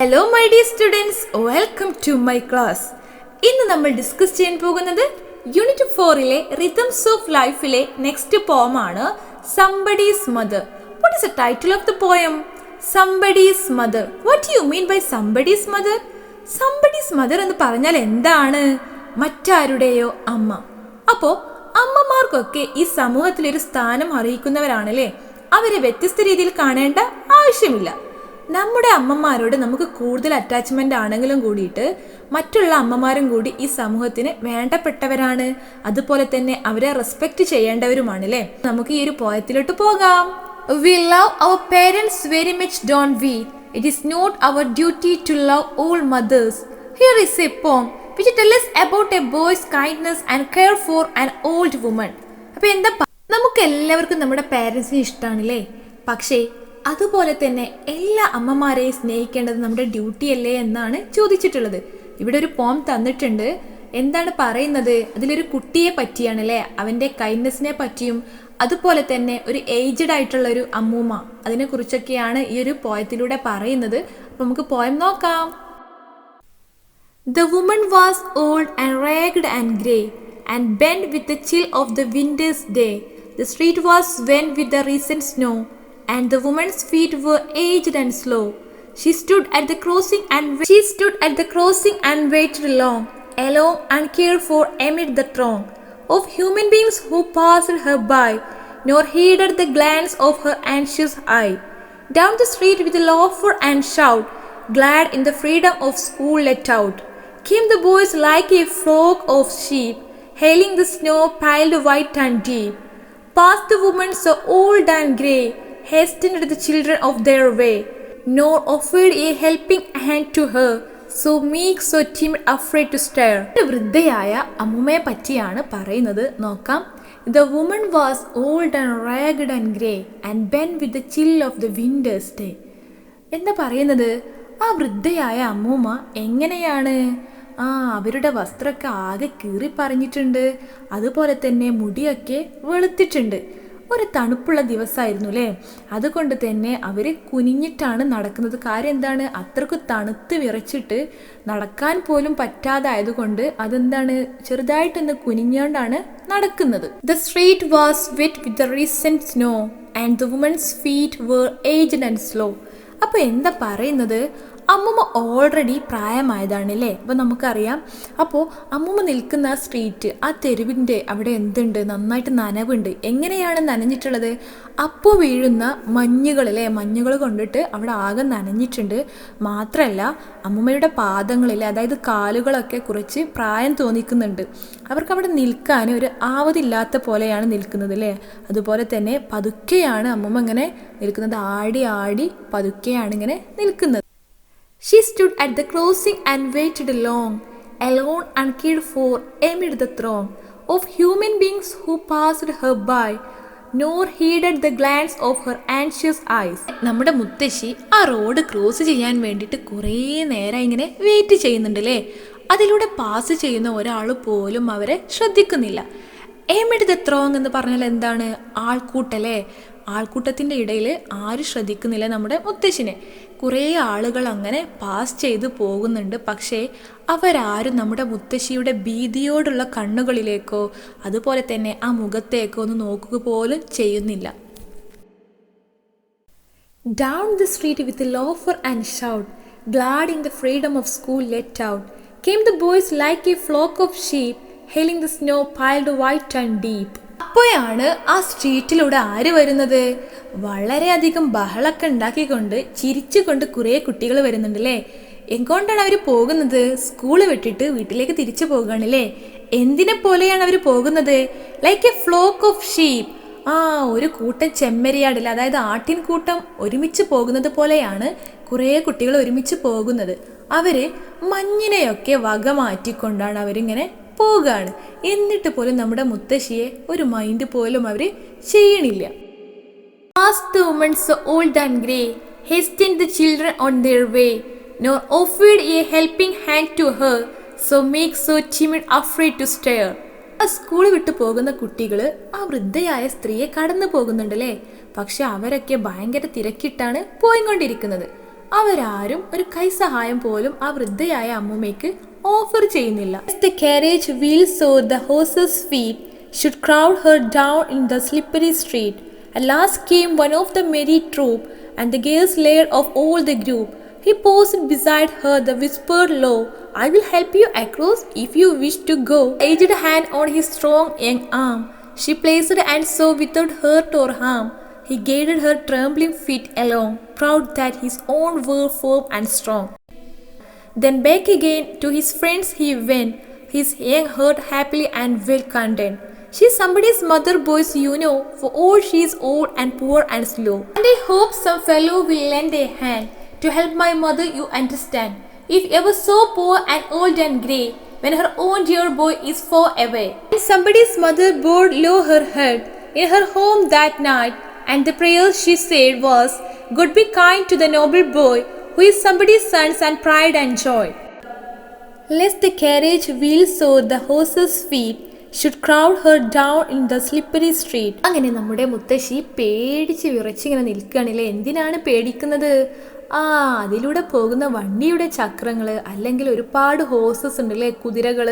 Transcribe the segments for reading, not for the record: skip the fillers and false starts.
Hello my dear students, welcome to my class. ഇന്ന് നമ്മൾ discuss ചെയ്യാൻ പോകുന്നത് യൂണിറ്റ് 4-ലെ റിതംസ് ഓഫ് ലൈഫിലെ നെക്സ്റ്റ് പോം ആണ് Somebody's Mother. What is the title of the poem? Somebody's Mother. What do you mean by Somebody's Mother? Somebody's Mother എന്ന് പറഞ്ഞാൽ എന്താണ്? മറ്റാരുടെയോ അമ്മ. അപ്പോൾ അമ്മമാർക്കൊക്കെ ഈ സമൂഹത്തിൽ ഒരു സ്ഥാനം അറിയിക്കുന്നവരാണല്ലേ. അവരെ വ്യത്യസ്ത രീതിയിൽ കാണേണ്ട ആവശ്യമില്ല. നമ്മുടെ അമ്മമാരോട് നമുക്ക് കൂടുതൽ അറ്റാച്ച്മെന്റ് ആണെങ്കിലും കൂടിയിട്ട് മറ്റുള്ള അമ്മമാരും കൂടി ഈ സമൂഹത്തിന് വേണ്ടപ്പെട്ടവരാണ്. അതുപോലെ തന്നെ അവരെ റെസ്പെക്ട് ചെയ്യേണ്ടവരുമാണ് അല്ലേ. നമുക്ക് ഈ ഒരു പോയത്തിലോട്ട് പോകാം. We love our parents very much, don't we? It is not our duty to love all mothers. Here is a poem which tells us about a boy's kindness and care for an old woman. അപ്പോൾ എന്താ, നമുക്ക് എല്ലാവർക്കും നമ്മുടെ പാരൻസിനെ ഇഷ്ടമാണല്ലേ. പക്ഷേ അതുപോലെ തന്നെ എല്ലാ അമ്മമാരെയും സ്നേഹിക്കേണ്ടത് നമ്മുടെ ഡ്യൂട്ടി അല്ലേ എന്നാണ് ചോദിച്ചിട്ടുള്ളത്. ഇവിടെ ഒരു പോം തന്നിട്ടുണ്ട്. എന്താണ് പറയുന്നത്? അതിലൊരു കുട്ടിയെ പറ്റിയാണല്ലേ, അവൻ്റെ കൈൻഡ്നെസ്സിനെ പറ്റിയും അതുപോലെ തന്നെ ഒരു ഏജ്ഡ് ആയിട്ടുള്ള ഒരു അമ്മൂമ്മ, അതിനെ കുറിച്ചൊക്കെയാണ് ഈ ഒരു പോയത്തിലൂടെ പറയുന്നത്. അപ്പം നമുക്ക് പോയം നോക്കാം. The woman was old and ragged and grey and bent with the chill of the winter's day. The street was wet with the recent snow and the woman's feet were aged and slow. She stood at the crossing and waited long, alone and cared for amid the throng of human beings who passed her by, nor heeded the glance of her anxious eye. Down the street with laughter and shout, glad in the freedom of school let out, came the boys like a flock of sheep, hailing the snow piled white and deep. Past the woman so old and grey, hastened the children of their way, nor offered a helping hand to her, so meek, so timid, afraid to stare. വൃദ്ധയായ അമ്മൂമ്മയെ പറ്റിയാണ് പറയുന്നത്. നോക്കാം. The woman was old and ragged and grey and bent with the chill of the winter's day. എന്താ പറയുന്നത്? ആ വൃദ്ധയായ അമ്മൂമ്മ എങ്ങനെയാണ്? അവരുടെ വസ്ത്രമൊക്കെ ആകെ കീറി പറഞ്ഞിട്ടുണ്ട്. അതുപോലെ തന്നെ മുടിയൊക്കെ വെളുത്തിട്ടുണ്ട്. ഒരു തണുപ്പുള്ള ദിവസമായിരുന്നു അല്ലേ. അതുകൊണ്ട് തന്നെ അവർ കുനിഞ്ഞിട്ടാണ് നടക്കുന്നത്. കാര്യം എന്താണ്? അത്രക്ക് തണുത്ത് വിറച്ചിട്ട് നടക്കാൻ പോലും പറ്റാതായതുകൊണ്ട് അതെന്താണ്, ചെറുതായിട്ടൊന്ന് കുനിഞ്ഞുകൊണ്ടാണ് നടക്കുന്നത്. The street was wet with the recent snow and the woman's feet were aged and slow. അപ്പോൾ എന്താ പറയുന്നത്? അമ്മൂമ്മ ഓൾറെഡി പ്രായമായതാണ് അല്ലേ. അപ്പോൾ നമുക്കറിയാം. അപ്പോൾ അമ്മൂമ്മ നിൽക്കുന്ന ആ സ്ട്രീറ്റ്, ആ തെരുവിൻ്റെ അവിടെ എന്തുണ്ട്, നന്നായിട്ട് നനവുണ്ട്. എങ്ങനെയാണ് നനഞ്ഞിട്ടുള്ളത്? അപ്പോൾ വീഴുന്ന മഞ്ഞുകളല്ലേ, മഞ്ഞുകൾ കൊണ്ടിട്ട് അവിടെ ആകെ നനഞ്ഞിട്ടുണ്ട്. മാത്രമല്ല അമ്മൂമ്മയുടെ പാദങ്ങളിലെ, അതായത് കാലുകളൊക്കെ കുറച്ച് പ്രായം തോന്നിക്കുന്നുണ്ട്. അവർക്ക് അവിടെ നിൽക്കാൻ ഒരു ആവതില്ലാത്ത പോലെയാണ് നിൽക്കുന്നത് അല്ലേ. അതുപോലെ തന്നെ പതുക്കെയാണ് അമ്മൂമ്മ ഇങ്ങനെ നിൽക്കുന്നത്. ആടി ആടി പതുക്കെയാണ് ഇങ്ങനെ നിൽക്കുന്നത്. She stood at the crossing and waited long, alone and cared for amid the throng of human beings who passed her by, nor heeded the glance of her anxious eyes. നമ്മുടെ മുത്തശ്ശി ആ റോഡ് ക്രോസ് ചെയ്യാൻ വേണ്ടിയിട്ട് കുറേ നേരം ഇങ്ങനെ wait ചെയ്യുന്നുണ്ട് അല്ലേ. അതിലൂടെ പാസ് ചെയ്യുന്ന ഒരാൾ പോലും അവരെ ശ്രദ്ധിക്കുന്നില്ല. amid the throng എന്ന് പറഞ്ഞാൽ എന്താണ്? ആൾക്കൂട്ടല്ലേ. ആൾക്കൂട്ടത്തിൻ്റെ ഇടയിൽ ആരും ശ്രദ്ധിക്കുന്നില്ല നമ്മുടെ മുത്തശ്ശിനെ. കുറേ ആളുകൾ അങ്ങനെ പാസ് ചെയ്ത് പോകുന്നുണ്ട്. പക്ഷേ അവരാരും നമ്മുടെ മുത്തശ്ശിയുടെ ഭീതിയോടുള്ള കണ്ണുകളിലേക്കോ അതുപോലെ തന്നെ ആ മുഖത്തേക്കോ ഒന്ന് നോക്കുക പോലും ചെയ്യുന്നില്ല. Down the street with laughter and shout, glad in the freedom of school let out, came the boys like a flock of sheep, hailing the snow piled white and deep. അപ്പോഴാണ് ആ സ്ട്രീറ്റിലൂടെ ആര് വരുന്നത്? വളരെയധികം ബഹളമൊക്കെ ഉണ്ടാക്കിക്കൊണ്ട് ചിരിച്ചുകൊണ്ട് കുറേ കുട്ടികൾ വരുന്നുണ്ട് അല്ലേ. എങ്ങോട്ടാണ് അവർ പോകുന്നത്? സ്കൂൾ വിട്ടിട്ട് വീട്ടിലേക്ക് തിരിച്ചു പോകുകയാണല്ലേ. എന്തിനെ പോലെയാണ് അവർ പോകുന്നത്? Like A flock of sheep. ഒരു കൂട്ടം ചെമ്മരിയാടില്ല, അതായത് ആട്ടിൻ കൂട്ടം ഒരുമിച്ച് പോകുന്നത് പോലെയാണ് കുറേ കുട്ടികൾ ഒരുമിച്ച് പോകുന്നത്. അവര് മഞ്ഞിനെയൊക്കെ വക മാറ്റിക്കൊണ്ടാണ് അവരിങ്ങനെ പോകുകയാണ്. എന്നിട്ട് പോലും നമ്മുടെ മുത്തശ്ശിയെ ഒരു മൈൻഡ് പോലും അവർ ചെയ്യണില്ല. Past the woman so old and grey, hastened the children on their way, nor offered a helping hand to her, so meek, so timid, afraid to stare. School വിട്ടു പോകുന്ന കുട്ടികൾ ആ വൃദ്ധയായ സ്ത്രീയെ കടന്നു പോകുന്നുണ്ടല്ലേ. പക്ഷെ അവരൊക്കെ ഭയങ്കര തിരക്കിട്ടാണ് പോയിക്കൊണ്ടിരിക്കുന്നത്. അവരാരും ഒരു കൈസഹായം പോലും ആ വൃദ്ധയായ അമ്മൂമ്മയ്ക്ക് ഓഫർ ചെയ്യുന്നില്ല. The carriage wheels so the horse's feet should crowd her down in the slippery street. At last came one of the merry troop, and the gayest laird of all the group. He paused beside her, the whispered low, "I will help you across if you wish to go." Aged hand on his strong young arm, she placed and so without hurt or harm. He guided her trembling feet along, proud that his own were firm and strong. Then back again to his friends he went, his young heart happily and well content. She's somebody's mother, boys, you know, for all she's old and poor and slow. And I hope some fellow will lend a hand to help my mother, you understand. If ever so poor and old and grey, when her own dear boy is far away. And somebody's mother bowed low her head in her home that night, and the prayer she said was, "God be kind to the noble boy, who is somebody's sons and pride and joy. Lest the carriage wheels so the horse's feet should crowd her down in the slippery street." അങ്ങനെ നമ്മുടെ മുത്തശ്ശി പേടിച്ച് വിറച്ചിങ്ങനെ നിൽക്കുകയാണല്ലേ. എന്തിനാണ് പേടിക്കുന്നത്? അതിലൂടെ പോകുന്ന വണ്ടിയുടെ ചക്രങ്ങൾ, അല്ലെങ്കിൽ ഒരുപാട് ഹോഴ്സസ് ഉണ്ടല്ലേ, കുതിരകൾ,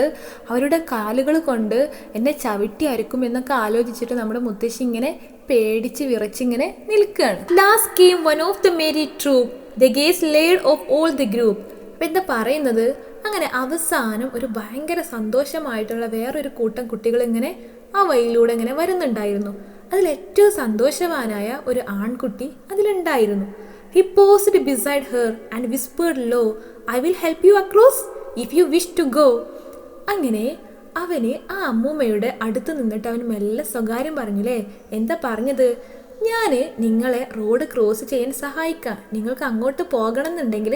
അവരുടെ കാലുകൾ കൊണ്ട് എന്നെ ചവിട്ടി അരക്കും എന്നൊക്കെ ആലോചിച്ചിട്ട് നമ്മുടെ മുത്തശ്ശി ഇങ്ങനെ പേടിച്ച് വിറച്ചിങ്ങനെ നിൽക്കുകയാണ്. Last came one of the merry troop, the gayest laird of all the group. അപ്പം എന്താ പറയുന്നത്? അങ്ങനെ അവസാനം ഒരു ഭയങ്കര സന്തോഷമായിട്ടുള്ള വേറൊരു കൂട്ടം കുട്ടികൾ ഇങ്ങനെ ആ വഴിയിലൂടെ ഇങ്ങനെ വരുന്നുണ്ടായിരുന്നു. അതിൽ ഏറ്റവും സന്തോഷവാനായ ഒരു ആൺകുട്ടി അതിലുണ്ടായിരുന്നു. He paused beside her and whispered low, "I will help you across if you wish to go." അങ്ങനെ അവന് ആ അമ്മൂമ്മയുടെ അടുത്ത് നിന്നിട്ട് അവന് മെല്ലെ സ്വകാര്യം പറഞ്ഞില്ലേ. എന്താ പറഞ്ഞത്? ഞാൻ നിങ്ങളെ റോഡ് ക്രോസ് ചെയ്യാൻ സഹായിക്കാം, നിങ്ങൾക്ക് അങ്ങോട്ട് പോകണം എന്നുണ്ടെങ്കിൽ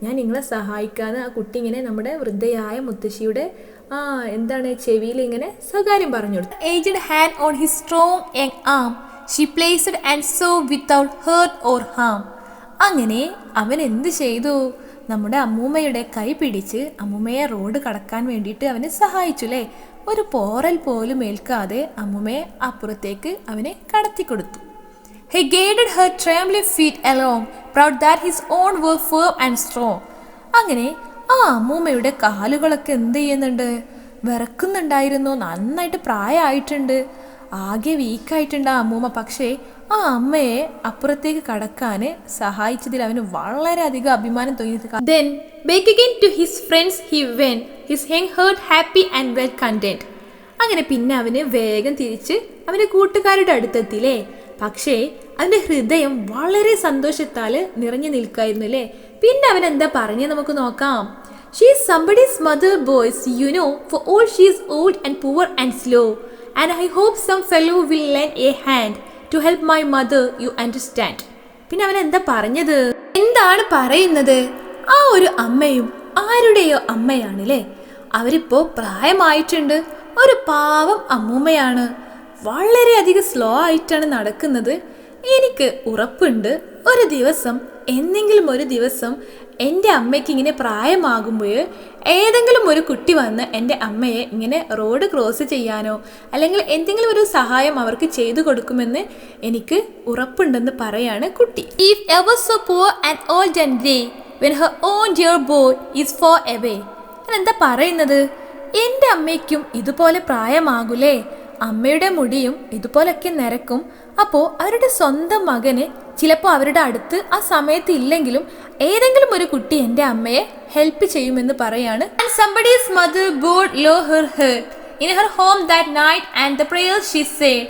ഞാൻ നിങ്ങളെ സഹായിക്കാമെന്ന് ആ കുട്ടി ഇങ്ങനെ നമ്മുടെ വൃദ്ധയായ മുത്തശ്ശിയുടെ എന്താണ് ചെവിയിൽ ഇങ്ങനെ സ്വകാര്യം പറഞ്ഞു കൊടുത്തു. Aged hand on his strong young arm, she placed and so without hurt or harm. അങ്ങനെ അവൻ എന്ത് ചെയ്തു? നമ്മുടെ അമ്മൂമ്മയുടെ കൈ പിടിച്ച് അമ്മൂമ്മയെ റോഡ് കടക്കാൻ വേണ്ടിയിട്ട് അവനെ സഹായിച്ചു അല്ലേ. ഒരു പോറൽ പോലും ഏൽക്കാതെ അമ്മൂമ്മയെ അപ്പുറത്തേക്ക് അവനെ കടത്തിക്കൊടുത്തു. He guided her trembling feet along, proud that his own were firm and strong. അങ്ങനെ ആ അമ്മൂമ്മയുടെ കാലുകളൊക്കെ എന്ത് ചെയ്യുന്നുണ്ട്? വിറക്കുന്നുണ്ടായിരുന്നു. നന്നായിട്ട് പ്രായമായിട്ടുണ്ട്, ആകെ വീക്കായിട്ടുണ്ട് ആ അമ്മൂമ്മ. പക്ഷേ ആ അമ്മയെ അപ്പുറത്തേക്ക് കടക്കാൻ സഹായിച്ചതിൽ അവന് വളരെയധികം അഭിമാനം തോന്നി. Then back again to his friends he went, his young heart happy and well content. അങ്ങനെ പിന്നെ അവന് വേഗം തിരിച്ച് അവൻ്റെ കൂട്ടുകാരുടെ അടുത്തെത്തില്ലേ. പക്ഷേ അവൻ്റെ ഹൃദയം വളരെ സന്തോഷത്താൽ നിറഞ്ഞു നിൽക്കായിരുന്നു അല്ലേ. പിന്നെ അവൻ എന്താ പറഞ്ഞ് നമുക്ക് നോക്കാം. She is somebody's mother, boys, you know, for all she is old and poor and slow. And I hope some fellow will lend a hand to help my mother, you understand. പിന്നെ അവൻ എന്താ പറഞ്ഞത്? എന്താണ് പറയുന്നത്? ആ ഒരു അമ്മയും ആരുടെയോ അമ്മയാണല്ലേ. അവരിപ്പോൾ പ്രായമായിട്ടുണ്ട്, ഒരു പാവം അമ്മൂമ്മയാണ്, വളരെയധികം സ്ലോ ആയിട്ടാണ് നടക്കുന്നത്. എനിക്ക് ഉറപ്പുണ്ട് ഒരു ദിവസം, എന്തെങ്കിലും ഒരു ദിവസം എൻ്റെ അമ്മയ്ക്ക് ഇങ്ങനെ പ്രായമാകുമ്പോൾ ഏതെങ്കിലും ഒരു കുട്ടി വന്ന് എൻ്റെ അമ്മയെ ഇങ്ങനെ റോഡ് ക്രോസ് ചെയ്യാനോ അല്ലെങ്കിൽ എന്തെങ്കിലും ഒരു സഹായം അവർക്ക് ചെയ്തു കൊടുക്കുമെന്ന് എനിക്ക് ഉറപ്പുണ്ടെന്ന് പറയാണ് കുട്ടി. If ever so poor and old and grey, when her own dear boy is far away. എന്താ പറയുന്നത്? എൻ്റെ അമ്മയ്ക്കും ഇതുപോലെ പ്രായമാകൂലേ, അമ്മയുടെ മുടിയും ഇതുപോലൊക്കെ നിരക്കും. അപ്പോൾ അവരുടെ സ്വന്തം മകന് ചിലപ്പോൾ അവരുടെ അടുത്ത് ആ സമയത്ത് ഇല്ലെങ്കിലും ഏതെങ്കിലും ഒരു കുട്ടി എൻ്റെ അമ്മയെ ഹെൽപ്പ് ചെയ്യുമെന്ന് പറയാണ്. And somebody's mother bowed low her head in her home that night, and the prayer she said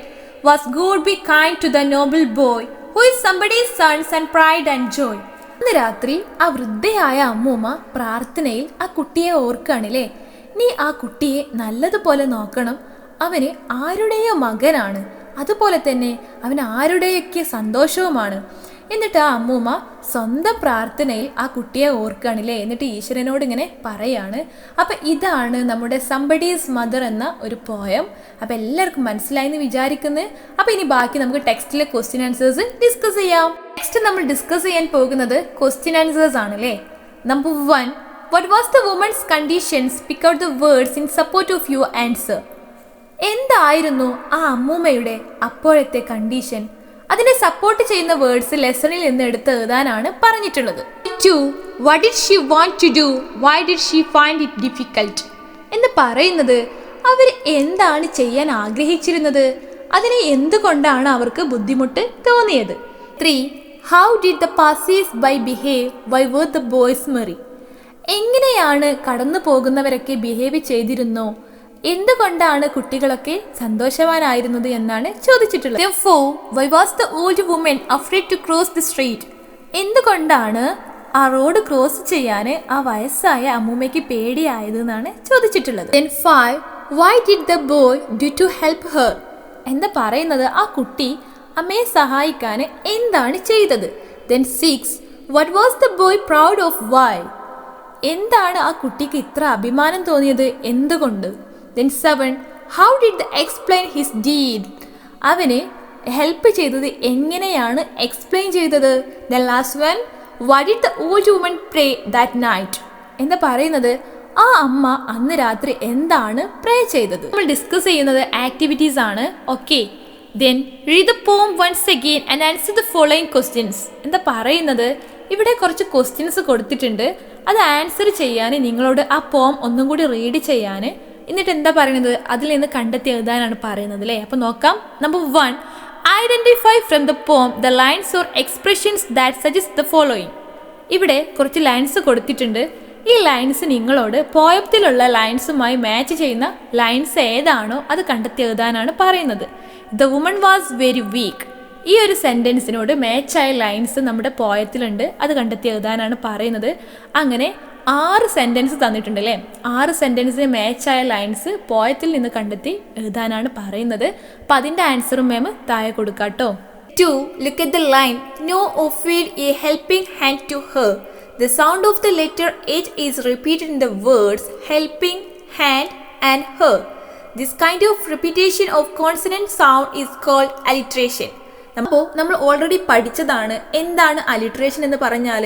was, "God be kind to the noble boy, who is somebody's sons and pride and joy." അന്ന് രാത്രി ആ വൃദ്ധയായ അമ്മൂമ്മ പ്രാർത്ഥനയിൽ ആ കുട്ടിയെ ഓർക്കാണില്ലേ. നീ ആ കുട്ടിയെ നല്ലതുപോലെ നോക്കണം, അവന് ആരുടെയോ മകനാണ്, അതുപോലെ തന്നെ അവൻ ആരുടെയൊക്കെ സന്തോഷവുമാണ്. എന്നിട്ട് ആ അമ്മൂമ്മ സ്വന്തം പ്രാർത്ഥനയിൽ ആ കുട്ടിയെ ഓർക്കുകയാണില്ലേ. എന്നിട്ട് ഈശ്വരനോട് ഇങ്ങനെ പറയാണ്. അപ്പം ഇതാണ് നമ്മുടെ സംബഡീസ് മദർ എന്ന ഒരു പോയം. അപ്പം എല്ലാവർക്കും മനസ്സിലായി എന്ന് വിചാരിക്കുന്നത്. അപ്പം ഇനി ബാക്കി നമുക്ക് ടെക്സ്റ്റിലെ ക്വസ്റ്റ്യൻ ആൻസേഴ്സ് ഡിസ്കസ് ചെയ്യാം. നെക്സ്റ്റ് നമ്മൾ ഡിസ്കസ് ചെയ്യാൻ പോകുന്നത് ക്വസ്റ്റ്യൻ ആൻസേഴ്സ് ആണല്ലേ. Number 1, what was the woman's condition? Speak out the words in support of your answer. എന്തായിരുന്നു ആ അമ്മൂമ്മയുടെ അപ്പോഴത്തെ കണ്ടീഷൻ? അതിനെ സപ്പോർട്ട് ചെയ്യുന്ന വേർഡ്സ് ലെസണിൽ നിന്ന് എടുത്ത് എഴുതാനാണ് പറഞ്ഞിട്ടുള്ളത്. 2. What did she want to do? Why did she find it difficult? എന്ന് പറയുന്നത് അവർ എന്താണ് ചെയ്യാൻ ആഗ്രഹിച്ചിരുന്നത്, അതിനെ എന്തുകൊണ്ടാണ് അവർക്ക് ബുദ്ധിമുട്ട് തോന്നിയത്. 3. How did the passers-by behave? Why were the boys merry? എങ്ങനെയാണ് കടന്നു പോകുന്നവരൊക്കെ ബിഹേവ് ചെയ്തിരുന്നോ, എന്തുകൊണ്ടാണ് കുട്ടികളൊക്കെ സന്തോഷവാനായിരുന്നത് എന്നാണ് ചോദിച്ചിട്ടുള്ളത്. 4. Why was the old woman afraid to cross the street? എന്തുകൊണ്ടാണ് ആ റോഡ് ക്രോസ് ചെയ്യാൻ ആ വയസ്സായ അമ്മൂമ്മയ്ക്ക് പേടിയായത് എന്നാണ് ചോദിച്ചിട്ടുള്ളത്. 5. Why did the boy do to help her? എന്താ പറയുന്നത് ആ കുട്ടി അമ്മയെ സഹായിക്കാൻ എന്താണ് ചെയ്തത്. 6. What was the boy proud of? Why? എന്താണ് ആ കുട്ടിക്ക് ഇത്ര അഭിമാനം തോന്നിയത്, എന്തുകൊണ്ട്. 7. How did they explain his deed? അവന് ഹെൽപ്പ് ചെയ്തത് എങ്ങനെയാണ് എക്സ്പ്ലെയിൻ ചെയ്തത്. Last one, what did the old woman pray that night? എന്താ പറയുന്നത് ആ അമ്മ അന്ന് രാത്രി എന്താണ് പ്രേ ചെയ്തത്. നമ്മൾ ഡിസ്കസ് ചെയ്യുന്നത് ആക്ടിവിറ്റീസ് ആണ്. Okay, then read the poem once again and answer the following questions. എന്താ പറയുന്നത് ഇവിടെ കുറച്ച് ക്വസ്റ്റ്യൻസ് കൊടുത്തിട്ടുണ്ട്, അത് ആൻസർ ചെയ്യാൻ നിങ്ങളോട് ആ പോം ഒന്നും കൂടി റീഡ് ചെയ്യാൻ, എന്നിട്ട് എന്താ പറയുന്നത് അതിൽ നിന്ന് കണ്ടെത്തി എഴുതാനാണ് പറയുന്നത് അല്ലേ. അപ്പോൾ നോക്കാം. Number 1, identify from the poem the lines or expressions that suggest the following. ഇവിടെ കുറച്ച് ലൈൻസ് കൊടുത്തിട്ടുണ്ട്. ഈ ലൈൻസ് നിങ്ങളോട് പോയത്തിലുള്ള ലൈൻസുമായി മാച്ച് ചെയ്യുന്ന ലൈൻസ് ഏതാണോ അത് കണ്ടെത്തി എഴുതാനാണ് പറയുന്നത്. The woman was very weak. ഈ ഒരു സെൻറ്റൻസിനോട് മാച്ചായ ലൈൻസ് നമ്മുടെ പോയത്തിലുണ്ട്, അത് കണ്ടെത്തി എഴുതാനാണ് പറയുന്നത്. അങ്ങനെ 6 സെൻറ്റൻസ് തന്നിട്ടുണ്ട് അല്ലേ. 6 സെൻറ്റൻസിന് മാച്ചായ ലൈൻസ് പോയത്തിൽ നിന്ന് കണ്ടെത്തി എഴുതാനാണ് പറയുന്നത്. അപ്പം അതിൻ്റെ ആൻസറും മാം താഴെ കൊടുക്കാം കേട്ടോ. 2. Look at the line. No offered a helping hand to her. The sound of the letter H is repeated in the words helping, hand and her. This kind of repetition of consonant sound is called alliteration. അപ്പോൾ നമ്മൾ already പഠിച്ചതാണ് എന്താണ് alliteration എന്ന് പറഞ്ഞാൽ,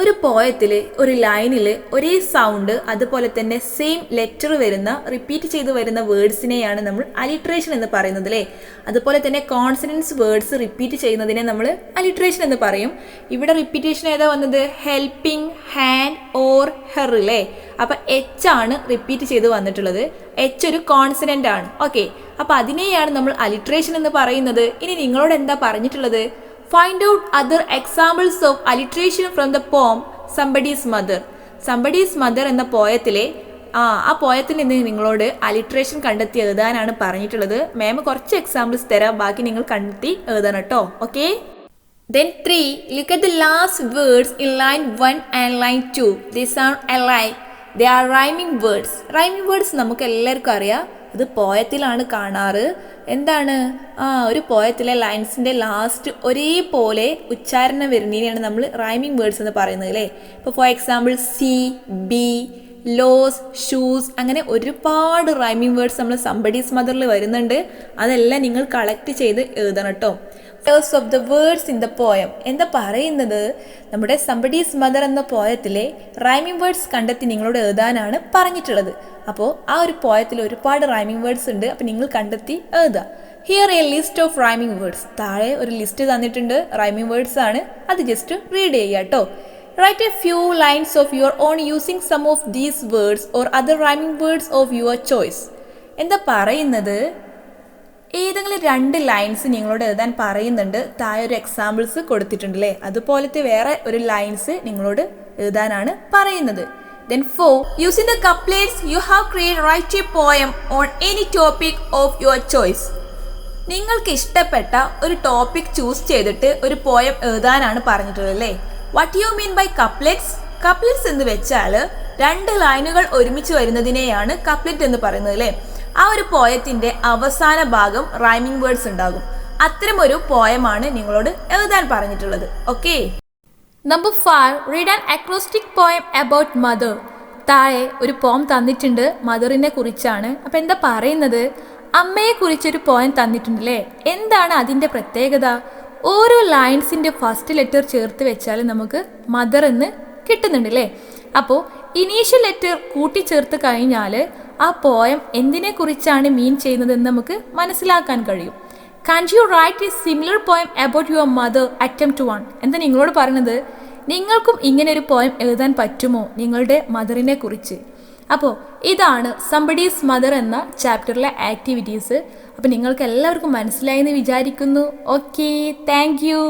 ഒരു പോയത്തിൽ ഒരു ലൈനിൽ ഒരേ സൗണ്ട് അതുപോലെ തന്നെ സെയിം ലെറ്റർ വരുന്ന റിപ്പീറ്റ് ചെയ്ത് വരുന്ന വേർഡ്സിനെയാണ് നമ്മൾ അലിട്രേഷൻ എന്ന് പറയുന്നത് അല്ലേ. അതുപോലെ തന്നെ കോൺസണൻസ് വേർഡ്സ് റിപ്പീറ്റ് ചെയ്യുന്നതിനെ നമ്മൾ അലിട്രേഷൻ എന്ന് പറയും. ഇവിടെ റിപ്പീറ്റേഷൻ ഏതാ വന്നത്, ഹെൽപ്പിംഗ്, ഹാൻഡ് ഓർ ഹെർ അല്ലേ. അപ്പം എച്ച് ആണ് റിപ്പീറ്റ് ചെയ്ത് വന്നിട്ടുള്ളത്. എച്ച് ഒരു കോൺസണൻ്റ് ആണ്. ഓക്കെ, അപ്പം അതിനെയാണ് നമ്മൾ അലിട്രേഷൻ എന്ന് പറയുന്നത്. ഇനി നിങ്ങളോട് എന്താ പറഞ്ഞിട്ടുള്ളത്, find out other examples of alliteration from the poem Somebody's Mother. Somebody's Mother എന്ന പോയത്തിലെ ആ പോയത്തിൽ നിന്ന് നിങ്ങളോട് അലിട്രേഷൻ കണ്ടെത്തി എഴുതാനാണ് പറഞ്ഞിട്ടുള്ളത്. മാം കുറച്ച് എക്സാമ്പിൾസ് തരാം, ബാക്കി നിങ്ങൾ കണ്ടെത്തി എഴുതണം കേട്ടോ. Okay, then 3. Look at the last words in line 1 and line 2. They sound alike. They are rhyming words. Rhyming words നമുക്ക് എല്ലാവർക്കും അറിയാം, അത് പോയത്തിലാണ് കാണാറ്. എന്താണ് ഒരു പോയത്തിലെ ലൈൻസിൻ്റെ ലാസ്റ്റ് ഒരേപോലെ ഉച്ചാരണം വരുന്നതിനെയാണ് നമ്മൾ റൈമിംഗ് വേർഡ്സ് എന്ന് പറയുന്നത് അല്ലേ. ഇപ്പോൾ for example see, bee, lose, shoes, അങ്ങനെ ഒരുപാട് റൈമിംഗ് വേർഡ്സ് നമ്മൾ സംബഡീസ് മദറിൽ വരുന്നുണ്ട്. അതെല്ലാം നിങ്ങൾ കളക്ട് ചെയ്ത് എഴുതണം കേട്ടോ. Of the words in the poem എന്താ പറയുന്നത്, നമ്മുടെ സംബഡീസ് മദർ എന്ന പോയത്തിലെ റൈമിംഗ് വേർഡ്സ് കണ്ടെത്തി നിങ്ങളോട് എഴുതാനാണ് പറഞ്ഞിട്ടുള്ളത്. അപ്പോൾ ആ ഒരു പോയത്തിൽ ഒരുപാട് റൈമിംഗ് വേർഡ്സ് ഉണ്ട്, അപ്പോൾ നിങ്ങൾ കണ്ടെത്തി എഴുതുക. Here A list of rhyming words. താഴെ ഒരു ലിസ്റ്റ് തന്നിട്ടുണ്ട്, റൈമിംഗ് വേർഡ്സ് ആണ്, അത് ജസ്റ്റ് റീഡ് ചെയ്യുക കേട്ടോ. Write a few lines of your own using some of these words or other rhyming words of your choice. എന്താ പറയുന്നത്, ഏതെങ്കിലും 2 ലൈൻസ് നിങ്ങളോട് എഴുതാൻ പറയുന്നുണ്ട്. താഴെ ഒരു എക്സാമ്പിൾസ് കൊടുത്തിട്ടുണ്ട് അല്ലേ, അതുപോലത്തെ വേറെ ഒരു ലൈൻസ് നിങ്ങളോട് എഴുതാനാണ് പറയുന്നത്. Then 4. Using the couplets you have created, write a poem on any topic of your choice. നിങ്ങൾക്ക് ഇഷ്ടപ്പെട്ട ഒരു ടോപ്പിക് ചൂസ് ചെയ്തിട്ട് ഒരു പോയം എഴുതാനാണ് പറഞ്ഞിട്ടുള്ളത് അല്ലേ. What you mean by couplets? Couplets എന്ന് വെച്ചാൽ 2 ലൈനുകൾ ഒരുമിച്ച് വരുന്നതിനെയാണ് കപ്ലെറ്റ് എന്ന് പറയുന്നത് അല്ലേ. ആ ഒരു പോയത്തിൻ്റെ അവസാന ഭാഗം റൈമിംഗ് വേർഡ്സ് ഉണ്ടാകും. അത്തരം ഒരു പോയമാണ് നിങ്ങളോട് എഴുതാൻ പറഞ്ഞിട്ടുള്ളത്. Okay, number 5. Read an acrostic poem about mother. താഴെ ഒരു പോം തന്നിട്ടുണ്ട്, മദറിനെ കുറിച്ചാണ്. അപ്പം എന്താ പറയുന്നത്, അമ്മയെ കുറിച്ചൊരു പോയം തന്നിട്ടുണ്ടല്ലേ. എന്താണ് അതിൻ്റെ പ്രത്യേകത, ഓരോ ലൈൻസിൻ്റെ ഫസ്റ്റ് ലെറ്റർ ചേർത്ത് വെച്ചാൽ നമുക്ക് മദർ എന്ന് കിട്ടുന്നുണ്ടല്ലേ. അപ്പോൾ ഇനീഷ്യൽ ലെറ്റർ കൂട്ടിച്ചേർത്ത് കഴിഞ്ഞാൽ ആ പോയം എന്തിനെ കുറിച്ചാണ് മീൻ ചെയ്യുന്നതെന്ന് നമുക്ക് മനസ്സിലാക്കാൻ കഴിയും. Can you write a similar poem about your mother attempt 1? എന്താ നിങ്ങളോട് പറയുന്നത്, നിങ്ങൾക്കും ഇങ്ങനെ ഒരു പോയം എഴുതാൻ പറ്റുമോ നിങ്ങളുടെ മദറിനെ കുറിച്ച്? അപ്പോൾ ഇതാണ് സംബഡീസ് മദർ എന്ന ചാപ്റ്ററിലെ ആക്ടിവിറ്റീസ്. അപ്പോൾ നിങ്ങൾക്ക് എല്ലാവർക്കും മനസ്സിലായെന്ന് വിചാരിക്കുന്നു. Okay, thank you.